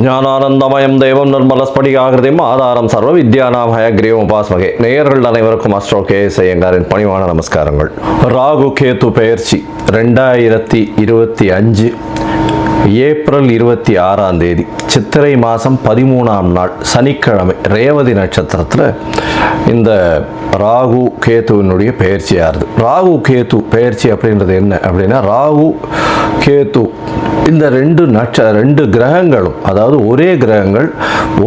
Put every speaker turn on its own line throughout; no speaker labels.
ஞானானந்தமயம் தெய்வம் நிர்மலஸ்படிகாகிருதியும் ஆதாரம் சர்வ வித்யானாம் ஹயக்ரீவம் உபாஸ்மகே. நேயர்கள் அனைவருக்கும் அஸ்ட்ரோ கேஎஸ் ஐயங்காரின் பணிவான நமஸ்காரங்கள். ராகு கேது பெயர்ச்சி 2025 ஏப்ரல் 26 சித்திரை மாதம் 13ஆம் நாள் சனிக்கிழமை ரேவதி நட்சத்திரத்தில் இந்த ராகு கேத்துவினுடைய பெயர்ச்சியாகுது. ராகு கேத்து பெயர்ச்சி அப்படின்றது என்ன அப்படின்னா, ராகு கேத்து இந்த ரெண்டு கிரகங்களும், அதாவது ஒரே கிரகங்கள்,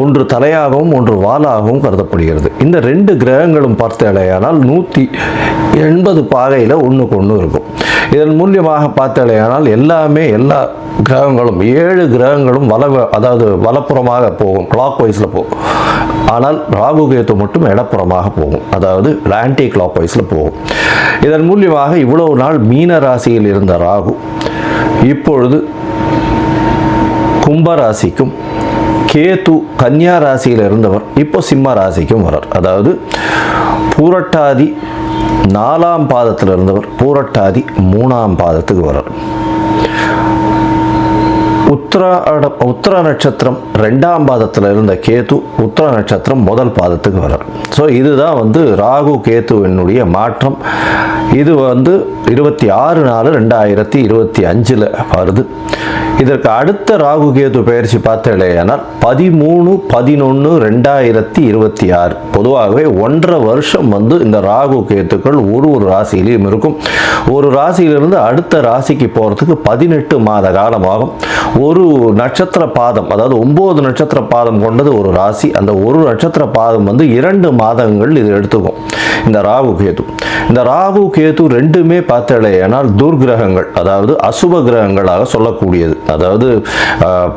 ஒன்று தலையாகவும் ஒன்று வாலாகவும் கருதப்படுகிறது. இந்த ரெண்டு கிரகங்களும் பார்த்தாலேயானால் 180 பாகையில் ஒன்றுக்கு ஒன்று இருக்கும். இதன் மூலியமாக பார்த்தாலேயானால் எல்லா கிரகங்களும் 7 கிரகங்களும் அதாவது வலப்புறமாக போகும், கிளாக் வைஸில் போகும். ஆனால் ராகு கேத்து மட்டும் இடப்புறமாக போகும், அதாவது ஆன்டி கிளாக் வைஸில் போகும். இதன் மூலியமாக இவ்வளவு நாள் மீன ராசியில் இருந்த ராகு இப்பொழுது கும்ப ராசிக்கும், கேது கன்னியா ராசியில் இருந்தவர் இப்போ சிம்ம ராசிக்கும் வரார். அதாவது பூரட்டாதி 4ஆம் பாதத்தில் இருந்தவர் பூரட்டாதி 3ஆம் பாதத்துக்கு வரார். உத்திர நட்சத்திரம் 2ஆம் பாதத்தில் இருந்த கேது உத்திர நட்சத்திரம் 1 பாதத்துக்கு வரார். ஸோ இதுதான் ராகு கேத்துவினுடைய மாற்றம். இது 26/4/2025 வருது. இதற்கு அடுத்த ராகு கேது பெயர்ச்சி பார்த்தேனால் 13/11/2026. பொதுவாகவே 1.5 வருஷம் இந்த ராகு கேத்துக்கள் ஒரு ராசியிலையும் இருக்கும். ஒரு ராசியிலிருந்து அடுத்த ராசிக்கு போகிறதுக்கு 18 மாத காலமாகும். ஒரு நட்சத்திர பாதம், அதாவது 9 நட்சத்திர பாதம் கொண்டது ஒரு ராசி. அந்த ஒரு நட்சத்திர பாதம் 2 மாதங்கள் இது எடுத்துக்கும். இந்த ராகு கேது ரெண்டுமே பார்த்தேனால் துர்கிரகங்கள், அதாவது அசுப கிரகங்களாக சொல்லக்கூடியது. அதாவது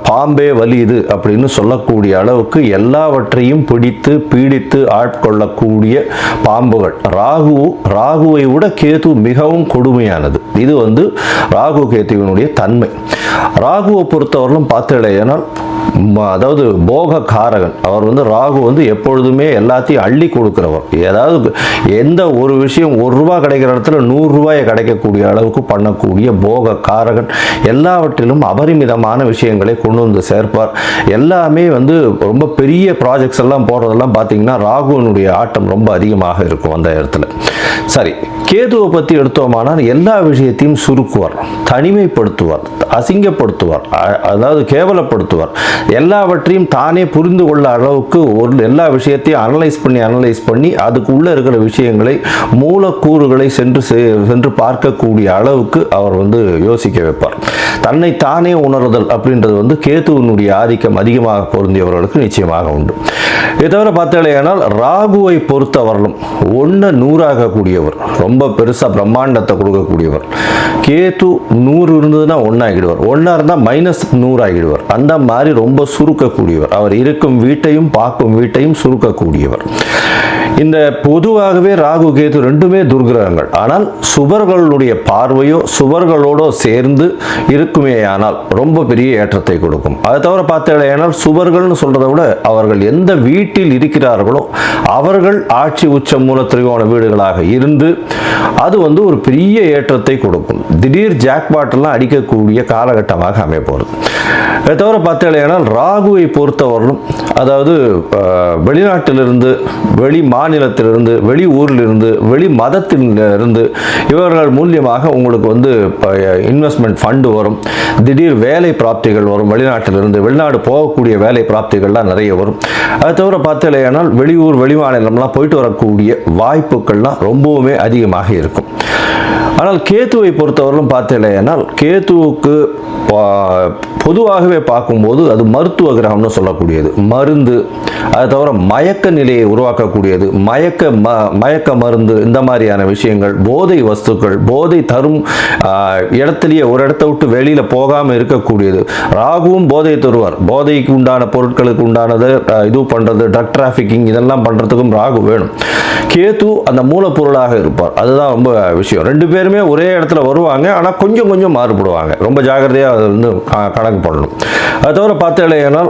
பாம்பே வலியுது அப்படின்னு சொல்லக்கூடிய அளவுக்கு எல்லாவற்றையும் பிடித்து பீடித்து ஆட்கொள்ளக்கூடிய பாம்புகள். ராகுவை விட கேது மிகவும் கொடுமையானது. இது ராகு கேத்துவினுடைய தன்மை. ராகுவை பொறுத்தவரையிலும் பார்த்தேனால் அதாவது போக காரகன். அவர் ராகு எப்பொழுதுமே எல்லாத்தையும் அள்ளி கொடுக்கிறவர். ஏதாவது எந்த ஒரு விஷயம் ₹1 கிடைக்கிற இடத்துல ₹100 கிடைக்கக்கூடிய அளவுக்கு பண்ணக்கூடிய போக காரகன். எல்லாவற்றிலும் அபரிமிதமான விஷயங்களை கொண்டு சேர்ப்பார். எல்லாமே ரொம்ப பெரிய ப்ராஜெக்ட்ஸ் எல்லாம் போடுறதெல்லாம் பார்த்தீங்கன்னா ராகுனுடைய ஆட்டம் ரொம்ப அதிகமாக இருக்கும் அந்த இடத்துல. சரி, கேதுவை பற்றி எடுத்தோமானால் எல்லா விஷயத்தையும் சுருக்குவார், தனிமைப்படுத்துவார், அசிங்கப்படுத்துவார், அதாவது கேவலப்படுத்துவார். எல்லாவற்றையும் தானே புரிந்து கொள்ள அளவுக்கு எல்லா விஷயத்தையும் அனலைஸ் பண்ணி அதுக்குள்ளே இருக்கிற விஷயங்களை, மூலக்கூறுகளை சென்று பார்க்கக்கூடிய அளவுக்கு அவர் யோசிக்க வைப்பார். தன்னை தானே உணர்தல் அப்படின்றது கேதுவினுடைய ஆதிக்கம் அதிகமாக பொருந்தியவர்களுக்கு நிச்சயமாக உண்டு. இதை தவிர பார்த்தாலேயானால் ராகுவை பொறுத்தவரையிலும் 1 100 ரொம்ப பெருசாக பிரம்மாண்டத்தை கொடுக்கக்கூடியவர். கேது 100 இருந்ததுன்னா 1 ஆகிடுவார், 1 இருந்தால் -100 ஆகிடுவார். அந்த மாதிரி ரொம்ப சுருக்கக்கூடியவர். அவர் இருக்கும் வீட்டையும் பார்க்கும் வீட்டையும் சுருக்கக்கூடியவர். இந்த பொதுவாகவே ராகு கேது ரெண்டுமே துர்கிரகங்கள். ஆனால் சுபர்களுடைய பார்வையோ சுபர்களோடோ சேர்ந்து இருக்குமேயானால் ரொம்ப பெரிய ஏற்றத்தை கொடுக்கும். அதை தவிர பார்த்தேனால் சுபர்கள்னு சொல்றதை விட அவர்கள் எந்த வீட்டில் இருக்கிறார்களோ அவர்கள் ஆட்சி உச்ச மூல திரிகோண வீடுகளாக இருந்து அது ஒரு பெரிய ஏற்றத்தை கொடுக்கும். திடீர் ஜாக்பாட் எல்லாம் அடிக்கக்கூடிய காலகட்டமாக அமைப்போகிறது. அதை தவிர பார்த்தேனால் ராகுவை பொறுத்தவரையிலும், அதாவது வெளிநாட்டிலிருந்து, வெளி மாநிலத்திலிருந்து, வெளி ஊரிலிருந்து, வெளி மதத்திலிருந்து இவர்கள் மூலியமாக உங்களுக்கு இன்வெஸ்ட்மெண்ட் ஃபண்டு வரும். திடீர் வேலை பிராப்திகள் வரும். வெளிநாட்டிலிருந்து வெளிநாடு போகக்கூடிய வேலை பிராப்திகள்லாம் நிறைய வரும். அதை தவிர பார்த்தேனால் வெளியூர் வெளி மாநிலம்லாம் போயிட்டு வரக்கூடிய வாய்ப்புகள்லாம் ரொம்பவுமே அதிகமாக இருக்கும். ஆனால் கேத்துவை பொறுத்தவரையிலும் பார்த்தேனால் கேத்துவுக்கு பொதுவாகவே பார்க்கும்போது அது மருத்துவ கிரகம்னு சொல்லக்கூடியது. மருந்து, அதை தவிர மயக்க நிலையை உருவாக்கக்கூடியது. மயக்க மருந்து, இந்த மாதிரியான விஷயங்கள், போதை வஸ்துக்கள், போதை தரும் இடத்துலையே ஒரு இடத்த விட்டு வெளியில் போகாமல் இருக்கக்கூடியது. ராகுவும் போதை தருவார். போதைக்கு உண்டான பொருட்களுக்கு உண்டானது இது பண்ணுறது, ட்ரக் டிராஃபிக்கிங், இதெல்லாம் பண்ணுறதுக்கும் ராகு வேணும். கேது அந்த மூலப்பொருளாக இருப்பார். அதுதான் ரொம்ப விஷயம். 2 பேர் பேருமே ஒரே இடத்துல வருவாங்க, ஆனால் கொஞ்சம் கொஞ்சம் மாறுபடுவாங்க. ரொம்ப ஜாக்கிரதையாக அதை வந்து கணக்கு பண்ணணும். அது தவிர பார்த்தீங்கன்னா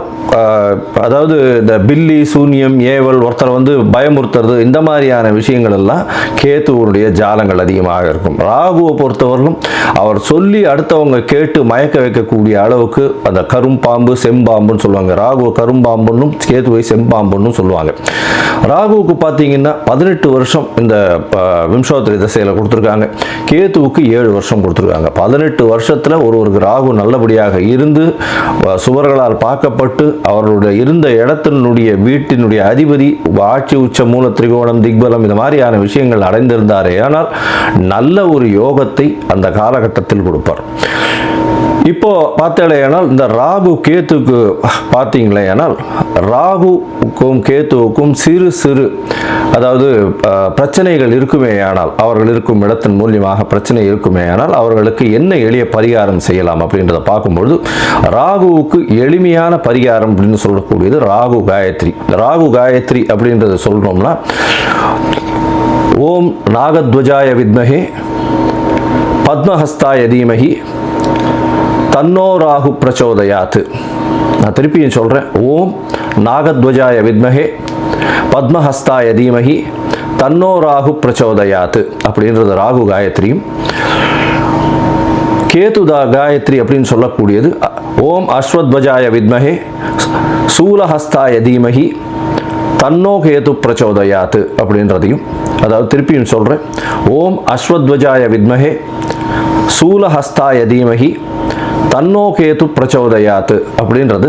அதாவது இந்த பில்லி சூன்யம் ஏவல் ஒருத்தரை வந்து பயமுறுத்துறது இந்த மாதிரியான விஷயங்கள் எல்லாம் கேத்துவனுடைய ஜாலங்கள் அதிகமாக இருக்கும். ராகுவை பொறுத்தவரையிலும் அவர் சொல்லி அடுத்தவங்க கேட்டு மயக்க வைக்கக்கூடிய அளவுக்கு அந்த கரும்பாம்பு செம்பாம்புன்னு சொல்லுவாங்க. ராகுவை கரும்பாம்புன்னும் கேத்துவை செம்பாம்புன்னு சொல்லுவாங்க. ராகுவுக்கு பார்த்தீங்கன்னா 18 வருஷம் இந்த விம்சோத்தரி திசையில் கொடுத்துருக்காங்க. கேத்துவுக்கு 7 வருஷம் கொடுத்துருக்காங்க. 18 வருஷத்தில் ஒருவருக்கு ராகு நல்லபடியாக இருந்து சுவர்களால் பார்க்கப்பட்டு அவர்களுடைய இருந்த இடத்தினுடைய வீட்டினுடைய அதிபதி ஆட்சி உச்ச மூல திரிகோணம் திக்பலம் இந்த மாதிரியான விஷயங்கள் அடைந்திருந்தாரே ஆனால் நல்ல ஒரு யோகத்தை அந்த காலகட்டத்தில் கொடுப்பார். இப்போ பார்த்தேனால் இந்த ராகு கேத்துக்கு பார்த்தீங்களேனால் ராகுக்கும் கேத்துவுக்கும் சிறு சிறு அதாவது பிரச்சனைகள் இருக்குமே ஆனால் அவர்கள் இருக்கும் இடத்தின் மூலியமாக பிரச்சனை இருக்குமே ஆனால் அவர்களுக்கு என்ன எளிய பரிகாரம் செய்யலாம் அப்படின்றத பார்க்கும்பொழுது ராகுவுக்கு எளிமையான பரிகாரம் அப்படின்னு சொல்லக்கூடியது ராகு காயத்ரி. ராகு காயத்ரி அப்படின்றத சொல்றோம்னா ஓம் நாகத்வஜாய வித்மஹே பத்மஹஸ்தாய தீமஹி தன்னோ ராகு பிரச்சோதயாத். நான் திருப்பியும் சொல்கிறேன். ஓம் நாகத்வஜாய வித்மஹே பத்மஹஸ்தாய தீமஹி தன்னோ ராகு பிரச்சோதயாத் அப்படின்றது ராகு காயத்ரியும். கேதுதா காயத்ரி அப்படின்னு சொல்லக்கூடியது ஓம் அஸ்வத்வஜாய வித்மஹே சூலஹஸ்தாய தீமஹி தன்னோ கேது பிரச்சோதயாத் அப்படின்றதையும், அதாவது திருப்பியும் சொல்கிறேன். ஓம் அஸ்வத்வஜாய வித்மஹே சூலஹஸ்தாய தீமஹி தன்னோ கேது பிரச்சோதயாத் அப்படின்றது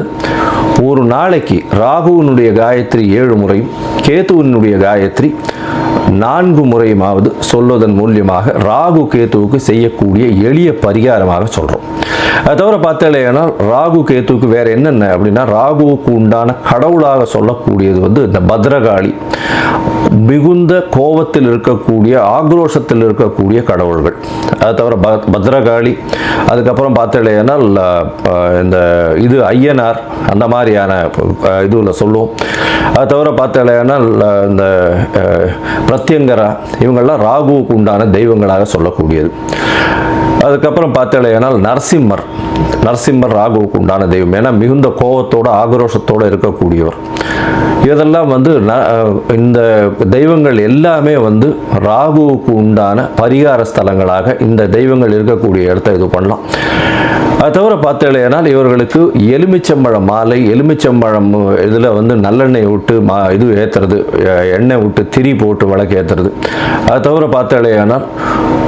ஒரு நாளைக்கு ராகுவினுடைய காயத்ரி 7 முறையும் கேதுவினுடைய காயத்ரி 4 முறையுமாவது சொல்வதன் மூலியமாக ராகு கேத்துவுக்கு செய்யக்கூடிய எளிய பரிகாரமாக சொல்கிறோம். அது தவிர பார்த்தேன்னா ராகு கேத்துவுக்கு வேறு என்னென்ன அப்படின்னா ராகுவுக்கு உண்டான கடவுளாக சொல்லக்கூடியது வந்து இந்த பத்ரகாளி, மிகுந்த கோபத்தில் இருக்கக்கூடிய ஆக்ரோஷத்தில் இருக்கக்கூடிய கடவுள்கள். அது தவிர பத்ரகாளி, அதுக்கப்புறம் பார்த்தேன்னா இந்த இது ஐயனார் அந்த மாதிரியான இதுவில் சொல்லுவோம். அது தவிர பார்த்தேன்னா இந்த பிரத்யங்கரா இவங்கள்லாம் ராகுவுக்கு உண்டான தெய்வங்களாக சொல்லக்கூடியது. அதுக்கப்புறம் பார்த்தேனால் நரசிம்மர் ராகுவுக்கு உண்டான தெய்வம். ஏன்னா மிகுந்த கோபத்தோடு ஆக்ரோஷத்தோடு இருக்கக்கூடியவர். இதெல்லாம் வந்து இந்த தெய்வங்கள் எல்லாமே வந்து ராகுவுக்கு உண்டான பரிகார ஸ்தலங்களாக இந்த தெய்வங்கள் இருக்கக்கூடிய இடத்த இது பண்ணலாம். அது தவிர பார்த்தேனால் இவர்களுக்கு எலுமிச்சம்பழம் மாலை, எலுமிச்சம்பழம் இதில் வந்து நல்லெண்ணெய் விட்டு இது ஏற்றுறது, எண்ணெய் விட்டு திரி போட்டு விளக்கு ஏற்றுறது. அது தவிர பார்த்தேனால்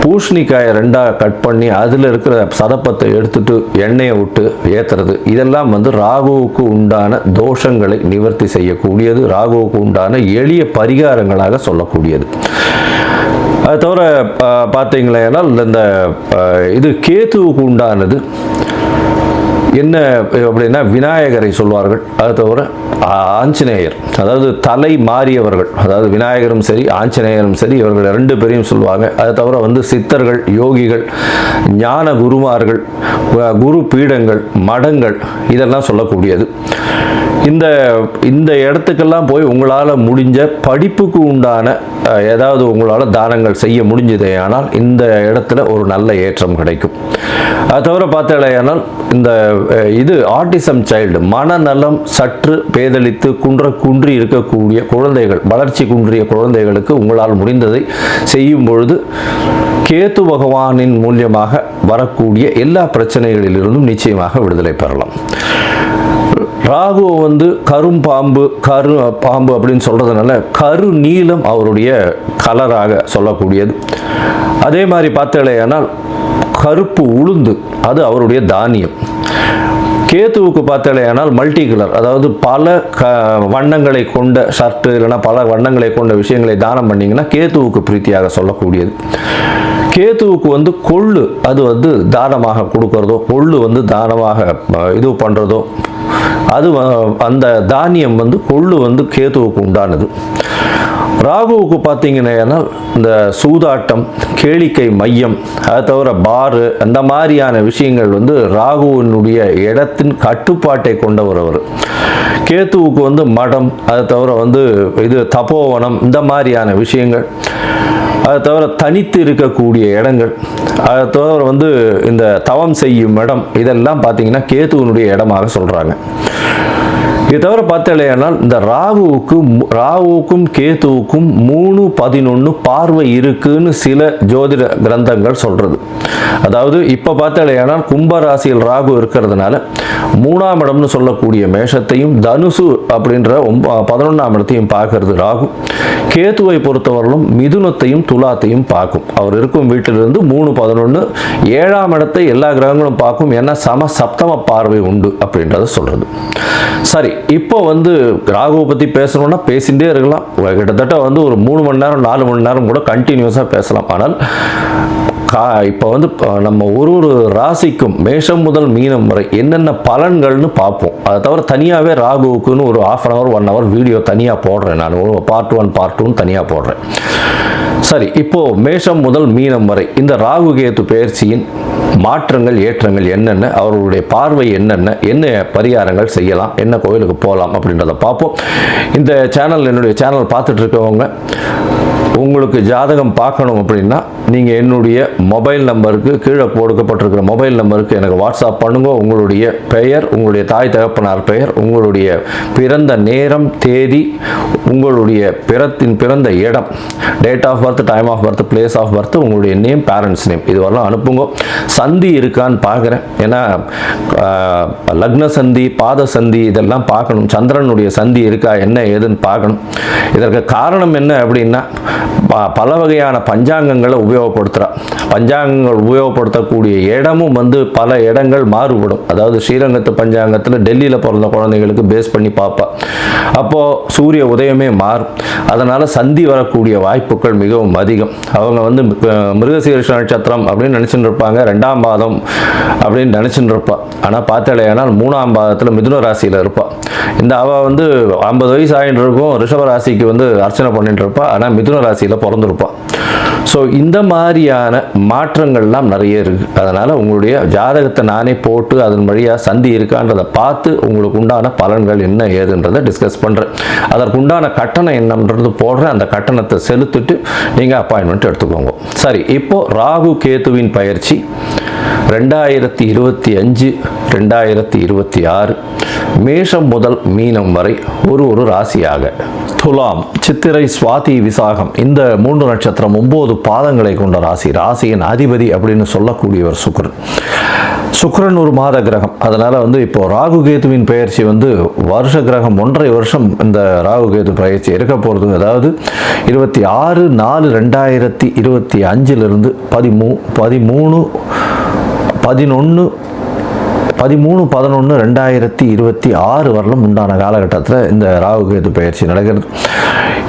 பூசணிக்காயை 2ஆக கட் பண்ணி அதில் இருக்கிற சதப்பத்தை எடுத்துட்டு எண்ணெயை விட்டு ஏற்றுறது. இதெல்லாம் வந்து ராகுவுக்கு உண்டான தோஷங்களை நிவர்த்தி செய்யக்கூடியது, ராகுவுக்கு உண்டான எளிய பரிகாரங்களாக சொல்லக்கூடியது. அது தவிர பார்த்தீங்களேனா இந்த இது கேத்துவுக்கு உண்டானது என்ன அப்படின்னா விநாயகரை சொல்வார்கள். அது தவிர ஆஞ்சநேயர், அதாவது தலை மாறியவர்கள், அதாவது விநாயகரும் சரி ஆஞ்சநேயரும் சரி இவர்கள் 2 பேரையும் சொல்லுவாங்க. அது தவிர வந்து சித்தர்கள், யோகிகள், ஞான குருமார்கள், குரு பீடங்கள், மடங்கள் இதெல்லாம் சொல்லக்கூடியது. இந்த இடத்துக்கெல்லாம் போய் உங்களால் முடிஞ்ச படிப்புக்கு உண்டான ஏதாவது உங்களால் தானங்கள் செய்ய முடிஞ்சதே ஆனால் இந்த இடத்துல ஒரு நல்ல ஏற்றம் கிடைக்கும். அது தவிர பார்த்தேனால் இந்த இது ஆட்டிசம் சைல்டு, மனநலம் சற்று பேதலித்து குன்றி இருக்கக்கூடிய குழந்தைகள், வளர்ச்சி குன்றிய குழந்தைகளுக்கு உங்களால் முடிந்ததை செய்யும் பொழுது கேத்து பகவானின் மூலியமாக வரக்கூடிய எல்லா பிரச்சனைகளிலிருந்தும் நிச்சயமாக விடுதலை பெறலாம். ராகு வந்து பாம்பு அப்படின்னு சொல்றதுனால கரு நீலம் அவருடைய கலராக சொல்லக்கூடியது. அதே மாதிரி பார்த்தேனால் கருப்பு உளுந்து அது அவருடைய தானியம். கேத்துவுக்கு பார்த்தேனால் மல்டி கலர், அதாவது பல வண்ணங்களை கொண்ட ஷர்ட்டு இல்லைன்னா பல வண்ணங்களை கொண்ட விஷயங்களை தானம் பண்ணிங்கன்னா கேத்துவுக்கு பிரீத்தியாக சொல்லக்கூடியது. கேத்துவுக்கு வந்து கொள்ளு அது வந்து தானமாக கொடுக்கறதோ, கொள்ளு வந்து தானமாக இது பண்ணுறதோ, அது அந்த தானியம் வந்து கொள்ளு வந்து கேத்துவுக்கு உண்டானது. ராகுவுக்கு பார்த்தீங்கன்னா இந்த சூதாட்டம், கேளிக்கை மையம், அதை தவிர பாரு அந்த மாதிரியான விஷயங்கள் வந்து ராகுவினுடைய இடத்தின் கட்டுப்பாட்டை கொண்டவர் அவர். கேத்துவுக்கு வந்து மடம், அதை தவிர வந்து இது தபோவனம் இந்த மாதிரியான விஷயங்கள். அதை தவிர தனித்து இருக்கக்கூடிய இடங்கள், அதை தவிர வந்து இந்த தவம் செய்யும் இடம், இதெல்லாம் பார்த்தீங்கன்னா கேதுவனுடைய இடமாக சொல்கிறாங்க. இது தவிர பார்த்தலையானால் இந்த ராகுவுக்கும் கேதுவுக்கும் 3-11 பார்வை இருக்குன்னு சில ஜோதிட கிரந்தங்கள் சொல்கிறது. அதாவது இப்போ பார்த்தலையானால் கும்பராசியில் ராகு இருக்கிறதுனால 3ஆம் இடம்னு சொல்லக்கூடிய மேஷத்தையும் தனுசு அப்படின்ற 11ஆம் இடத்தையும் பார்க்கறது ராகு. கேதுவை பொறுத்தவரையிலும் மிதுனத்தையும் துலாத்தையும் பார்க்கும். அவர் இருக்கும் வீட்டிலிருந்து 3-11 7ஆம் இடத்தை எல்லா கிரகங்களும் பார்க்கும். ஏன்னா சப்தம பார்வை உண்டு அப்படின்றத சொல்கிறது. சரி, இப்போ வந்து ராகுவை பற்றி பேசணும்னா பேசிகிட்டே இருக்கலாம். கிட்டத்தட்ட வந்து ஒரு 3 மணி நேரம் 4 மணி நேரம் கூட கண்டினியூஸாக பேசலாம். ஆனால் இப்போ வந்து நம்ம ஒரு ராசிக்கும் மேஷம் முதல் மீனம் வரை என்னென்ன பலன்கள்னு பார்ப்போம். அதை தவிர தனியாகவே ராகுவுக்குன்னு ஒரு 1/2 hour 1 hour வீடியோ தனியாக போடுறேன். நான் பார்ட் 1 பார்ட் 2 தனியாக போடுறேன். சரி, இப்போ மேஷம் முதல் மீனம் வரை இந்த ராகு கேது பெயர்ச்சியின் மாற்றங்கள் ஏற்றங்கள் என்னென்ன, அவர்களுடைய பார்வை என்னென்ன, என்ன பரிகாரங்கள் செய்யலாம், என்ன கோயிலுக்கு போகலாம் அப்படின்றத பார்ப்போம். இந்த சேனல், என்னுடைய சேனல் பார்த்துட்டு இருக்கவங்க உங்களுக்கு ஜாதகம் பார்க்கணும் அப்படின்னா நீங்கள் என்னுடைய மொபைல் நம்பருக்கு, கீழே கொடுக்கப்பட்டிருக்கிற மொபைல் நம்பருக்கு எனக்கு வாட்ஸ்அப் பண்ணுங்க. உங்களுடைய பெயர், உங்களுடைய தாய் தகப்பனார் பெயர், உங்களுடைய பிறந்த நேரம், தேதி, உங்களுடைய பிறந்த இடம், date of birth, time of birth, place of birth, உங்களுடைய நேம், பேரண்ட்ஸ் நேம், இதுவரெல்லாம் அனுப்புங்க. சந்தி இருக்கான்னு பார்க்குறேன். ஏன்னா லக்ன சந்தி, பாத சந்தி இதெல்லாம் பார்க்கணும். சந்திரனுடைய சந்தி இருக்கா, என்ன ஏதுன்னு பார்க்கணும். இதற்கு காரணம் என்ன அப்படின்னா பல வகையான பஞ்சாங்கங்களை உபயோகப்படுத்துகிறார். பஞ்சாங்கங்கள் உபயோகப்படுத்தக்கூடிய இடமும் வந்து பல இடங்கள் மாறுபடும். அதாவது ஸ்ரீரங்கத்து பஞ்சாங்கத்தில் டெல்லியில் பிறந்த குழந்தைகளுக்கு பேஸ் பண்ணி பார்ப்பா. அப்போது சூரிய உதயமே மாறும். அதனால் சந்தி வரக்கூடிய வாய்ப்புகள் மிகவும் அதிகம். அவங்க வந்து மிருகசீரிஷ நட்சத்திரம் அப்படின்னு நினச்சிட்டு இருப்பாங்க, 2ஆம் பாதம் அப்படின்னு நினச்சிட்டு இருப்பாள். ஆனால் பார்த்தாலேயானால் 3ஆம் பாதத்தில் மிதுன ராசியில் இருப்பாள். இந்த அவள் வந்து 50 வயசு ஆகிட்டு இருக்கும், ரிஷப ராசிக்கு வந்து அர்ச்சனை பண்ணிட்டு இருப்பாள். ஆனால் மிதுன ராசியில் பிறந்திருப்பாள். ஸோ இந்த மாதிரியான மாற்றங்கள்லாம் நிறைய இருக்குது. அதனால் உங்களுடைய ஜாதகத்தை நானே போட்டு அதன் வழியாக சந்தி இருக்கான்றதை பார்த்து உங்களுக்கு உண்டான பலன்கள் என்ன ஏதுன்றதை டிஸ்கஸ் பண்ணுறேன். அதற்குண்டான கட்டணம் என்னன்றது போடுறேன். அந்த கட்டணத்தை செலுத்திட்டு நீங்கள் அப்பாயின்மெண்ட் எடுத்துக்கோங்க. சரி, இப்போது ராகு கேதுவின் பயிற்சி 2025 2026 மேஷம் முதல் மீனம் வரை ஒரு ராசியாக. துலாம், சித்திரை, சுவாதி, விசாகம் இந்த 3 நட்சத்திரம் 9 பாதங்களை கொண்ட ராசி. ராசியின் அதிபதி அப்படின்னு சொல்லக்கூடியவர் சுக்கிரன் ஒரு மாத கிரகம். அதனால் வந்து இப்போ ராகு கேதுவின் பெயர்ச்சி வந்து வருஷ கிரகம் 1.5 வருஷம் இந்த ராகு கேது பயிற்சி இருக்க போகிறது. அதாவது 26/4/2025 13/11/2026 வரலும் உண்டான காலகட்டத்தில் இந்த ராகு கேது பயிற்சி நடக்கிறது.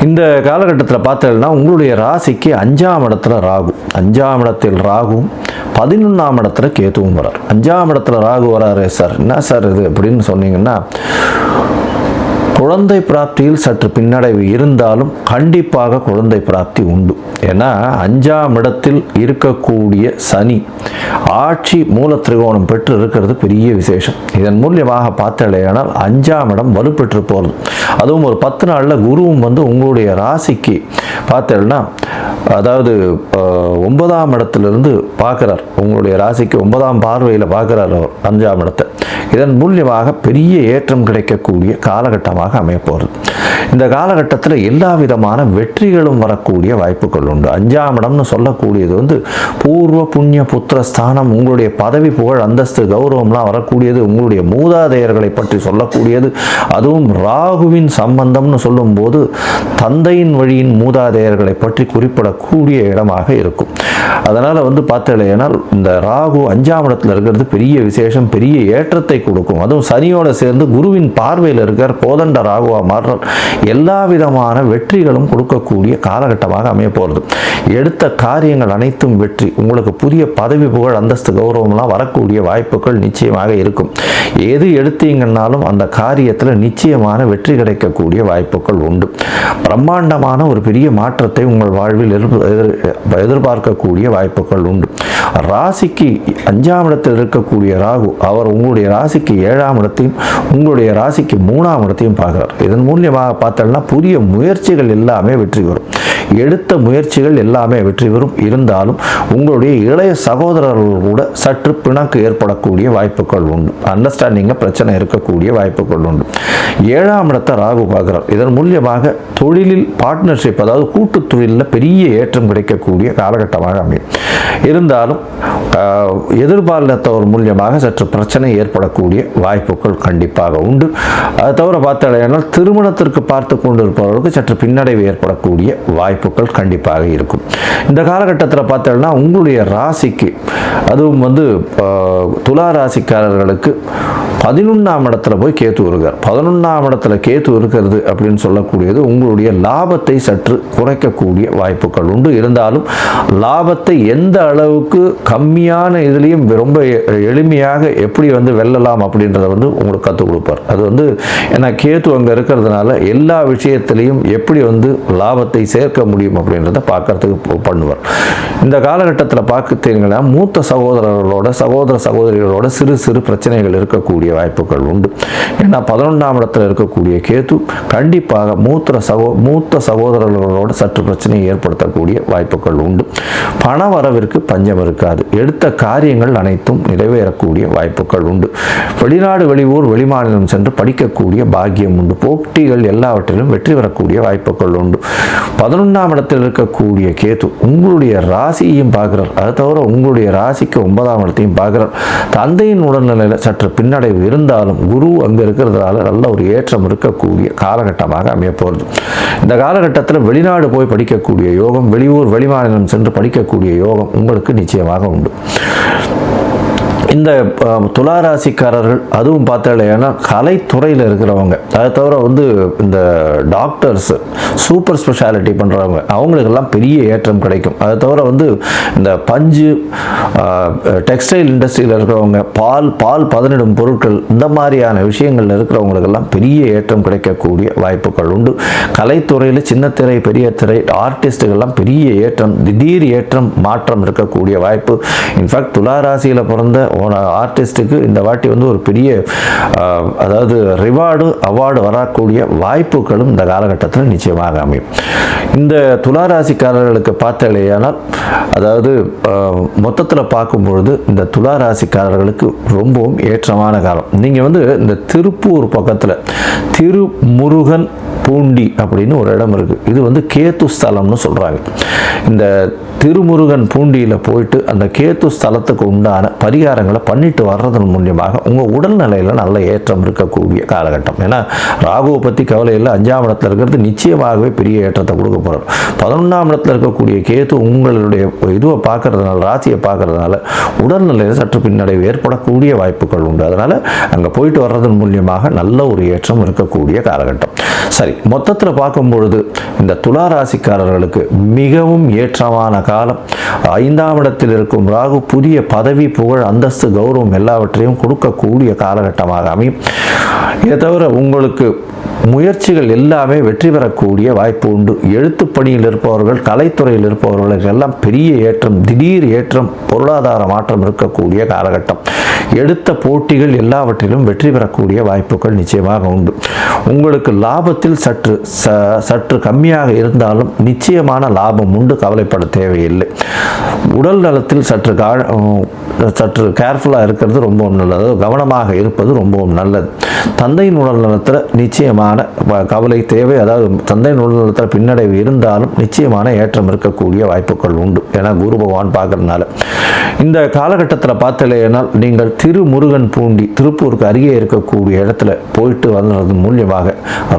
இந்த காலகட்டத்தில் பார்த்தீங்கன்னா உங்களுடைய ராசிக்கு 5ஆம் இடத்துல ராகு, 5ஆம் இடத்தில் ராகுவும் 11ஆம் இடத்துல கேதுவும் வரார். 5ஆம் இடத்துல ராகு வராரு. சார் என்ன சார் இது அப்படின்னு சொன்னீங்கன்னா, குழந்தை பிராப்தியில் சற்று பின்னடைவு இருந்தாலும் கண்டிப்பாக குழந்தை பிராப்தி உண்டு. ஏன்னா 5ஆம் இடத்தில் இருக்கக்கூடிய சனி ஆட்சி மூல திரிகோணம் பெற்று இருக்கிறது பெரிய விசேஷம். இதன் மூலியமாக பார்த்தலையானால் 5ஆம் இடம் வலுப்பெற்று போகிறது. அதுவும் ஒரு 10 நாளில் குருவும் வந்து உங்களுடைய ராசிக்கு பார்த்தேன்னா, அதாவது 9ஆம் இடத்திலிருந்து பார்க்குறார். உங்களுடைய ராசிக்கு 9ஆம் பார்வையில் பார்க்குறார் அவர் 5ஆம் இடத்தை. இதன் மூலியமாக பெரிய ஏற்றம் கிடைக்கக்கூடிய காலகட்டமாக அமையப்போகிறது. இந்த காலகட்டத்தில் எல்லா விதமான வெற்றிகளும் வரக்கூடிய வாய்ப்புகள் உண்டு. 5ஆம் இடம்னு சொல்லக்கூடியது வந்து பூர்வ புண்ணிய புத்திர ஸ்தானம். உங்களுடைய பதவி, புகழ், அந்தஸ்து, கௌரவம்லாம் வரக்கூடியது. உங்களுடைய மூதாதையர்களை பற்றி சொல்லக்கூடியது. அதுவும் ராகுவின் சம்பந்தம்னு சொல்லும்போது தந்தையின் வழியின் மூதாதையர்களை பற்றி குறிப்பிடக்கூடிய இடமாக இருக்கும். அதனால் வந்து பார்த்தலையானால் இந்த ராகு 5ஆம் இடத்துல இருக்கிறது பெரிய விசேஷம், பெரிய ஏற்றத்தை கொடுக்கும். அதுவும் சனியோடு சேர்ந்து குருவின் பார்வையில் இருக்கிற கோதண்ட ராகுவா மாறுறார். எல்லா விதமான வெற்றிகளும் கொடுக்கக்கூடிய காலகட்டமாக அமைய போகிறது. எடுத்த காரியங்கள் அனைத்தும் வெற்றி. உங்களுக்கு புதிய பதவி, புகழ், அந்தஸ்து, கௌரவம்லாம் வரக்கூடிய வாய்ப்புகள் நிச்சயமாக இருக்கும். எது எடுத்தீங்கன்னாலும் அந்த காரியத்தில் நிச்சயமான வெற்றி கிடைக்கக்கூடிய வாய்ப்புகள் உண்டு. பிரம்மாண்டமான ஒரு பெரிய மாற்றத்தை உங்கள் வாழ்வில் எதிர்பார்க்கக்கூடிய வாய்ப்புகள் உண்டு. ராசிக்கு 5ஆம் இடத்தில் இருக்கக்கூடிய ராகு அவர் உங்களுடைய ராசி ராசிக்கு 7ஆம் இடத்தையும் உங்களுடைய ராசிக்கு 3ஆம் இடத்தையும் பார்க்குறார். இதன் மூலியமாக பார்த்தோம்னா புதிய முயற்சிகள் எல்லாமே வெற்றி பெறும். எடுத்த முயற்சிகள் எல்லாமே வெற்றி பெறும். இருந்தாலும் உங்களுடைய இளைய சகோதரர்கள் கூட சற்று பிணக்கு ஏற்படக்கூடிய வாய்ப்புகள் உண்டு. அண்டர்ஸ்டாண்டிங்கில் பிரச்சனை இருக்கக்கூடிய வாய்ப்புகள் உண்டு. 7ஆம் இடத்தை ராகு பார்க்கிறார். இதன் மூலியமாக தொழிலில் பார்ட்னர்ஷிப், அதாவது கூட்டு தொழிலில் பெரிய ஏற்றம் கிடைக்கக்கூடிய காலகட்டமாக அமையும். இருந்தாலும் எதிர்பாலினத்தவர் மூலியமாக சற்று பிரச்சனை ஏற்படக்கூடிய வாய்ப்புகள் கண்டிப்பாக உண்டு. அதை தவிர பார்த்தால் திருமணத்திற்கு பார்த்து கொண்டிருப்பவர்களுக்கு சற்று பின்னடைவு ஏற்படக்கூடிய வாய்ப்புகள் கண்டிப்பாக இருக்கும். இந்த காலகட்டத்தில் பார்த்தோம்னா உங்களுடைய ராசிக்கு, அதுவும் துலா ராசிக்காரர்களுக்கு 11ஆம் இடத்துல போய் கேத்து இருக்கார். 11ஆம் இடத்துல கேத்து இருக்கிறது அப்படின்னு சொல்லக்கூடியது உங்களுடைய லாபத்தை சற்று குறைக்கக்கூடிய வாய்ப்புகள் உண்டு. இருந்தாலும் லாபத்தை எந்த அளவுக்கு கம்மியான இதுலேயும் ரொம்ப எளிமையாக எப்படி வெல்லலாம் அப்படின்றத உங்களுக்கு கற்றுக் கொடுப்பார். அது ஏன்னா கேத்து அங்கே இருக்கிறதுனால எல்லா விஷயத்திலையும் எப்படி லாபத்தை சேர்க்க முடியும் அப்படின்றத பார்க்கறதுக்கு பண்ணுவார். இந்த காலகட்டத்தில் பார்த்தீங்கன்னா மூத்த சகோதரர்களோட சகோதர சகோதரிகளோட சிறு சிறு பிரச்சனைகள் இருக்கக்கூடிய வாய்ப்புகள் உண்டு. ஏன்னா 11ஆம் இடத்துல இருக்கக்கூடிய கேத்து கண்டிப்பாக மூத்த சகோதரர்களோட சற்று பிரச்சனையை ஏற்படுத்தக்கூடிய வாய்ப்புகள் உண்டு. பண வரவிற்கு பஞ்சம் இருக்காது. எடுத்த காரியங்கள் அனைத்தும் நிறைவேறக்கூடிய வாய்ப்புகள் உண்டு. வெளிநாடு, வெளியூர், வெளிமாநிலம் சென்று படிக்கக்கூடிய பாக்கியம் உண்டு. போட்டிகள் எல்லாவற்றிலும் வெற்றி பெறக்கூடிய வாய்ப்புகள் உண்டு. 11ஆம் இடத்தில் இருக்கக்கூடிய கேத்து உங்களுடைய ராசியையும் பார்க்கிறார். அதை தவிர உங்களுடைய ராசிக்கு 9ஆம் இடத்தையும் பார்க்கிறார். தந்தையின் உடல்நிலையில் சற்று பின்னடைவு இருந்தாலும் குரு அங்கே இருக்கிறதுனால நல்ல ஒரு ஏற்றம் இருக்கக்கூடிய காலகட்டமாக அமைய போகிறது. இந்த காலகட்டத்தில் வெளிநாடு போய் படிக்கக்கூடிய யோகம், வெளியூர், வெளிமாநிலம் சென்று படிக்கக்கூடிய யோகம் உங்களுக்கு நிச்சயமாக உண்டு. இந்த துளாராசிக்காரர்கள் அதுவும் பார்த்தாலேன்னா கலைத்துறையில் இருக்கிறவங்க, அதை தவிர இந்த டாக்டர்ஸ், சூப்பர் ஸ்பெஷாலிட்டி பண்ணுறவங்க, அவங்களுக்கெல்லாம் பெரிய ஏற்றம் கிடைக்கும். அதை தவிர இந்த பஞ்சு, டெக்ஸ்டைல் இண்டஸ்ட்ரியில் இருக்கிறவங்க, பால் பதனிடும் பொருட்கள், இந்த மாதிரியான விஷயங்கள் இருக்கிறவங்களுக்கெல்லாம் பெரிய ஏற்றம் கிடைக்கக்கூடிய வாய்ப்புகள் உண்டு. கலைத்துறையில் சின்ன திரை, பெரிய திரை, ஆர்டிஸ்ட்டுகள்லாம் பெரிய ஏற்றம், திடீர் ஏற்றம், மாற்றம் இருக்கக்கூடிய வாய்ப்பு. இன்ஃபேக்ட் துளாராசியில் பிறந்த ஆர்டிஸ்டுக்கு இந்த வாட்டி ஒரு பெரிய அதாவது அவார்டு வரக்கூடிய வாய்ப்புகளும் இந்த காலகட்டத்தில் நிச்சயமாக அமையும். இந்த துளாராசிக்காரர்களுக்கு பார்த்தாலேயானால், அதாவது மொத்தத்தில் பார்க்கும்பொழுது இந்த துளாராசிக்காரர்களுக்கு ரொம்பவும் ஏற்றமான காலம். நீங்கள் இந்த திருப்பூர் பக்கத்தில் திருமுருகன் பூண்டி அப்படின்னு ஒரு இடம் இருக்குது. இது கேத்து ஸ்தலம்னு சொல்கிறாங்க. இந்த திருமுருகன் பூண்டியில் போயிட்டு அந்த கேத்து ஸ்தலத்துக்கு உண்டான பரிகாரங்களை பண்ணிட்டு வர்றதன் மூலியமாக உங்கள் உடல்நிலையில் நல்ல ஏற்றம் இருக்கக்கூடிய காலகட்டம். ஏன்னா ராகுவை பற்றி கவலை இல்லை. 5ஆம் இடத்துல இருக்கிறது நிச்சயமாகவே பெரிய ஏற்றத்தை கொடுக்க போகிறார். 11ஆம் இடத்துல இருக்கக்கூடிய கேத்து உங்களுடைய இதுவை பார்க்கறதுனால, ராசியை பார்க்கறதுனால உடல்நிலையில் சற்று பின்னடைவு ஏற்படக்கூடிய வாய்ப்புகள் உண்டு. அதனால் அங்கே போயிட்டு வர்றதன் மூலியமாக நல்ல ஒரு ஏற்றம் இருக்கக்கூடிய காலகட்டம். சரி, மொத்தத்தில் பார்க்கும்பொழுது இந்த துளாராசிக்காரர்களுக்கு மிகவும் ஏற்றமான காலம். 5ஆம் இடத்தில் இருக்கும் ராகு புதிய பதவி, புகழ், அந்தஸ்து, கௌரவம் எல்லாவற்றையும் கொடுக்கக்கூடிய காலகட்டமாக அமையும். இதை தவிர உங்களுக்கு முயற்சிகள் எல்லாமே வெற்றி பெறக்கூடிய வாய்ப்பு உண்டு. எழுத்து பணியில் இருப்பவர்கள், கலைத்துறையில் இருப்பவர்களுக்கு எல்லாம் பெரிய ஏற்றம், திடீர் ஏற்றம், பொருளாதார மாற்றம் இருக்கக்கூடிய காலகட்டம். எடுத்த போட்டிகள் எல்லாவற்றிலும் வெற்றி பெறக்கூடிய வாய்ப்புகள் நிச்சயமாக உண்டு. உங்களுக்கு லாபத்தில் சற்று கம்மியாக இருந்தாலும் நிச்சயமான லாபம் உண்டு, கவலைப்பட தேவையில்லை. உடல் நலத்தில் சற்று கேர்ஃபுல்லாக இருக்கிறது ரொம்பவும் நல்லது, கவனமாக இருப்பது ரொம்பவும் நல்லது. தந்தையின் உடல் நலத்தில் நிச்சயமான கவலை தேவை. அதாவது தந்தையின் உடல் நலத்தில் பின்னடைவு இருந்தாலும் நிச்சயமான ஏற்றம் இருக்கக்கூடிய வாய்ப்புகள் உண்டு. ஏன்னா குரு பகவான் பார்க்கறதுனால இந்த காலகட்டத்தில் பார்த்தலையினால் நீங்கள் திருமுருகன் பூண்டி, திருப்பூருக்கு அருகே இருக்கக்கூடிய இடத்துல போயிட்டு வந்தது மூலியமாக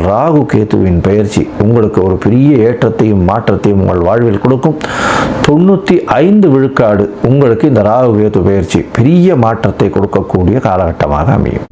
ராகு கேத்துவின் பயிற்சி உங்களுக்கு ஒரு பெரிய ஏற்றத்தையும் மாற்றத்தையும் உங்கள் வாழ்வில் கொடுக்கும். 95 விழுக்காடு உங்களுக்கு இந்த ராகு கேத்து பயிற்சி பெரிய மாற்றத்தை கொடுக்கக்கூடிய காலகட்டமாக அமையும்.